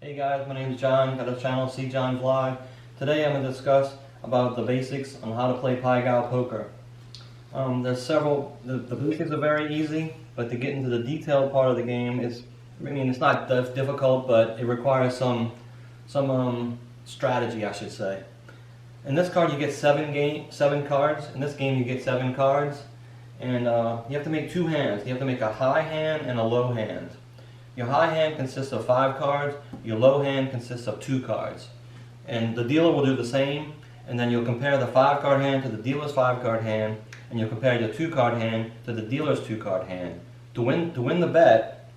Hey guys, my name is John, got a channel, See John Vlog. Today I'm going to discuss about the basics on how to play Pai Gow poker. There's several, the basics are very easy, but to get into the detailed part of the game is, it's not that difficult, but it requires some strategy, I should say. In this card you get seven cards. In this game you get 7 cards, and you have to make 2 hands. You have to make a high hand and a low hand. Your high hand consists of 5 cards, your low hand consists of 2 cards. And the dealer will do the same, and then you'll compare the 5-card hand to the dealer's 5-card hand, and you'll compare your 2-card hand to the dealer's 2-card hand. To win the bet,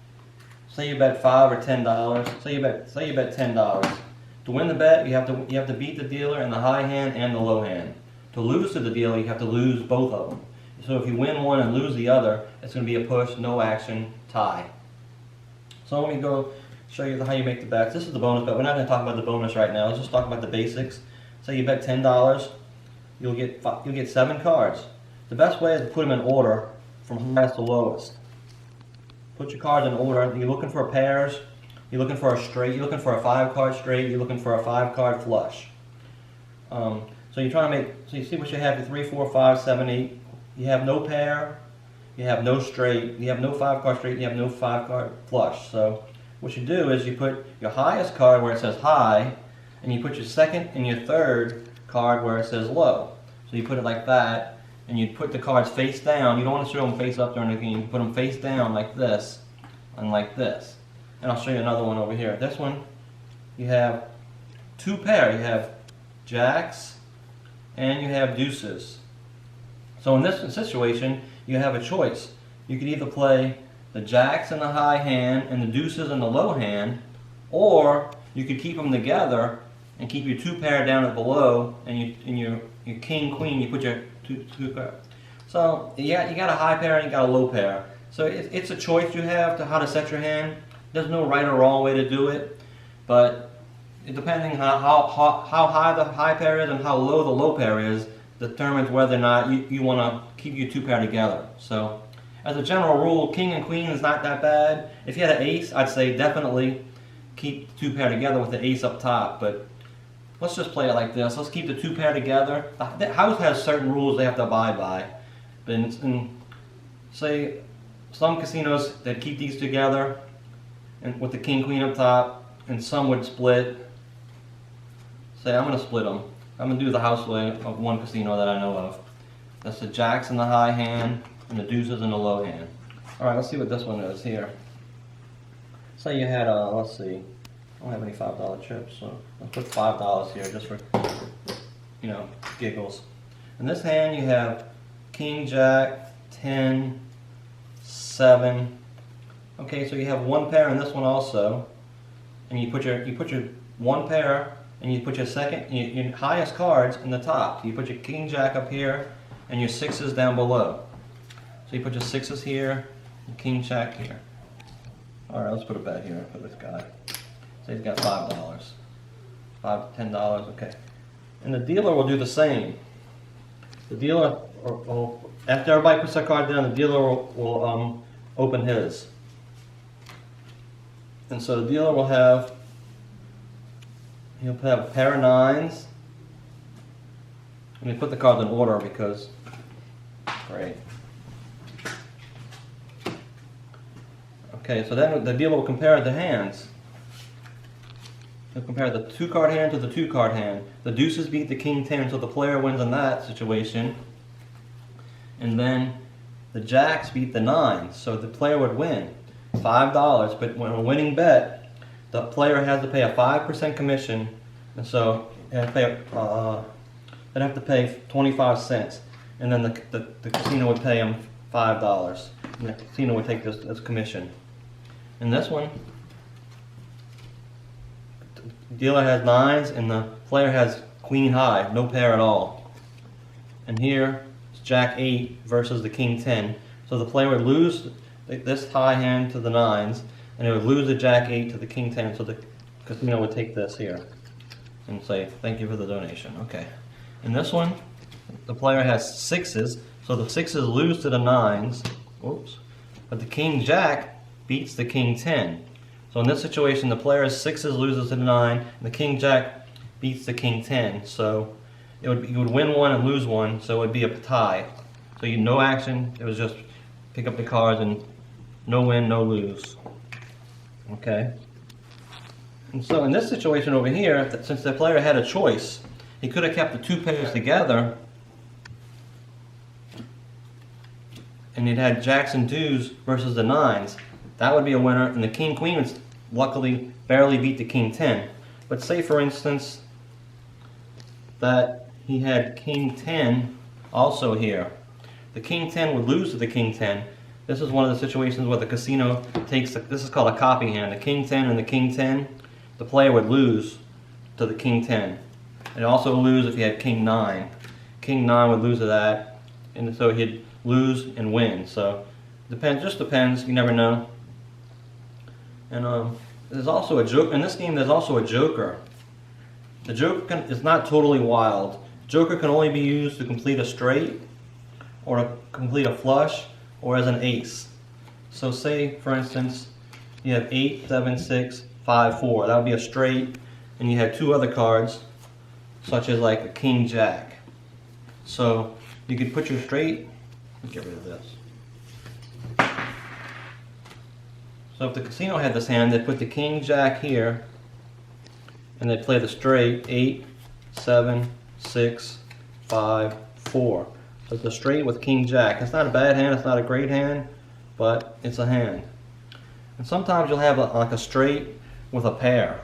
say you bet $5 or $10, say you bet $10. To win the bet, you have to beat the dealer in the high hand and the low hand. To lose to the dealer, you have to lose both of them. So if you win one and lose the other, it's going to be a push, no action, tie. So let me go show you how you make the bets. This is the bonus bet. We're not going to talk about the bonus right now. Let's just talk about the basics. Say you bet $10, you'll get 7 cards. The best way is to put them in order from highest to lowest. Put your cards in order. You're looking for pairs. You're looking for a straight. You're looking for a 5-card straight. You're looking for a 5-card flush. So you're trying to make. So you see what you have: your 3, 4, 5, 7, 8. You have no pair. You have no straight, you have no 5-card straight, you have no 5-card flush. So what you do is you put your highest card where it says high, and you put your 2nd and your 3rd card where it says low. So you put it like that, and you put the cards face down. You don't want to show them face up during the game. You put them face down like this, and like this. And I'll show you another one over here. This one, you have 2 pair. You have jacks, and you have deuces. So in this situation, you have a choice. You could either play the jacks in the high hand and the deuces in the low hand, or you could keep them together and keep your 2 pair down at below, and your king, queen, you put your 2 pair. So you got a high pair and you got a low pair. So it's a choice you have to how to set your hand. There's no right or wrong way to do it, but depending how high the high pair is and how low the low pair is, determines whether or not you want to keep your 2 pair together. So as a general rule, king and queen is not that bad. If you had an ace, I'd say definitely keep the 2 pair together with the ace up top, but let's just play it like this. Let's keep the 2 pair together. The house has certain rules they have to abide by. And say some casinos that keep these together and with the king queen up top, and some would split. Say I'm going to split them. I'm going to do the house way of one casino that I know of. That's the jacks in the high hand and the deuces in the low hand. Alright, let's see what this one is here. Say you had, let's see, I don't have any $5 chips, so let's put $5 here just for, giggles. In this hand you have king, jack, 10, 7. Okay, so you have 1 pair in this one also. And you put your 1 pair, and you put your your highest cards in the top. So you put your king jack up here and your 6s down below. So you put your 6s here, and king jack here. Alright, let's put a bet here for this guy. Say he's got $5. $10, okay. And the dealer will do the same. The dealer, after everybody puts their card down, the dealer will open his. And so the dealer will have, he'll have a pair of 9s. Let me put the cards in order because, great. Okay, so then the dealer will compare the hands. He'll compare the 2-card hand to the 2-card hand. The deuces beat the king 10, so the player wins in that situation. And then the jacks beat the 9s, so the player would win $5. But when a winning bet, the player has to pay a 5% commission, and so they'd have to pay 25 cents, and then the casino would pay them $5, and the casino would take this as commission. In this one, the dealer has 9s, and the player has queen high, no pair at all. And here, it's jack 8 versus the king 10, so the player would lose this high hand to the 9s, and it would lose the jack 8 to the king 10, so the casino would take this here and say, thank you for the donation. Okay. In this one, the player has 6s, so the 6s lose to the 9s, whoops, but the king jack beats the king 10. So in this situation, the player's 6s loses to the 9, and the king jack beats the king 10. So you would win one and lose one, so it would be a tie. So you no action, it was just pick up the cards and no win, no lose. Okay. And so in this situation over here, since the player had a choice, he could have kept the two pairs together, and he'd had jacks and deuce versus the 9s. That would be a winner, and the king queen would luckily barely beat the king 10. But say for instance that he had king 10 also here. The king 10 would lose to the king 10. This is one of the situations where the casino takes, this is called a copy hand. The king 10 and the king 10, the player would lose to the king 10. And also lose if he had king 9. King 9 would lose to that, and so he'd lose and win. So depends, just depends, you never know. And there's also a joke in this game. There's also a joker. The joker is not totally wild. Joker can only be used to complete a straight, or to complete a flush, or as an ace. So say for instance you have 8, 7, 6, 5, 4. That would be a straight, and you have two other cards such as like a king jack. So you could put your straight. Let's get rid of this. So if the casino had this hand, they'd put the king jack here, and they'd play the straight 8, 7, 6, 5, 4. So it's a straight with king jack. It's not a bad hand, it's not a great hand, but it's a hand. And sometimes you'll have like a straight with a pair.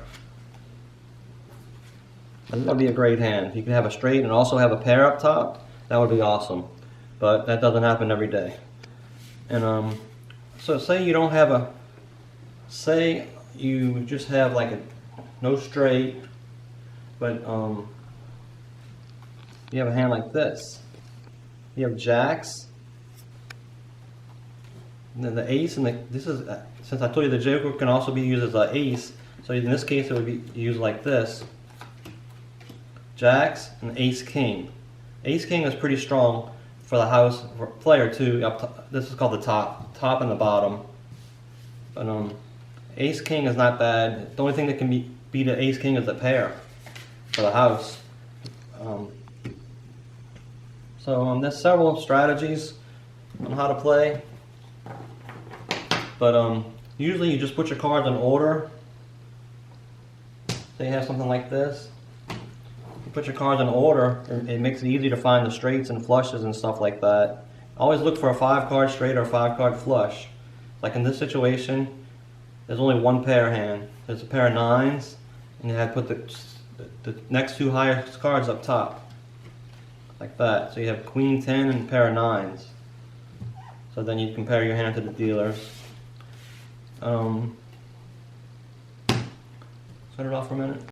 And that would be a great hand. If you can have a straight and also have a pair up top, that would be awesome. But that doesn't happen every day. And so say you don't have a, say you just have like a no straight, but you have a hand like this. You have jacks, and then the ace, and this is, since I told you the joker can also be used as an ace, so in this case it would be used like this. Jacks and ace king. Ace king is pretty strong for the house for player 2. This is called the top and the bottom. But ace king is not bad. The only thing that can beat an ace king is a pair for the house. So there's several strategies on how to play, but usually you just put your cards in order. Say you have something like this. You put your cards in order, it makes it easy to find the straights and flushes and stuff like that. Always look for a 5-card straight or a 5-card flush. Like in this situation, there's only one pair hand. There's a pair of 9s, and you have to put the next two highest cards up top. Like that. So you have queen 10 and a pair of 9s. So then you compare your hand to the dealers. Set it off for a minute.